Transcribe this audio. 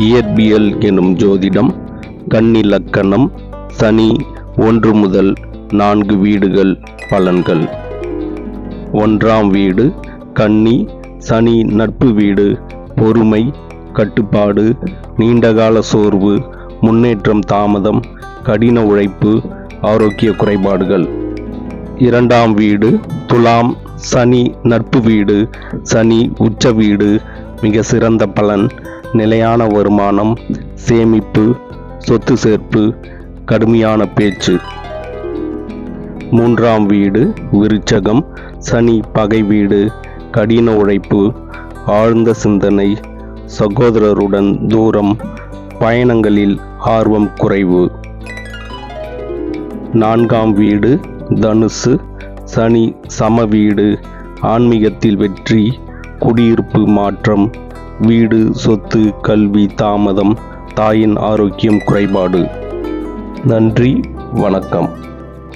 இயற்பியல் எனும் ஜோதிடம். கன்னி லக்கணம். சனி 1 முதல் 4 வீடுகள். பலன்கள். 1ஆம் வீடு கன்னி. சனி நட்பு வீடு. பொறுமை, கட்டுப்பாடு, நீண்டகால சோர்வு, முன்னேற்றம் தாமதம், கடின உழைப்பு, ஆரோக்கிய குறைபாடுகள். 2ஆம் வீடு துலாம். சனி நட்பு வீடு. சனி உச்ச வீடு. மிக சிறந்த பலன், நிலையான வருமானம், சேமிப்பு, சொத்து சேர்ப்பு, கடுமையான பேச்சு. 3ஆம் வீடு விருச்சகம். சனி பகை வீடு. கடின உழைப்பு, ஆழ்ந்த சிந்தனை, சகோதரருடன் தூரம், பயணங்களில் ஆர்வம் குறைவு. 4ஆம் வீடு தனுசு. சனி சம வீடு. ஆன்மீகத்தில் வெற்றி, குடியிருப்பு மாற்றம், வீடு, சொத்து, கல்வி தாமதம், தாயின் ஆரோக்கியம் குறைபாடு. நன்றி, வணக்கம்.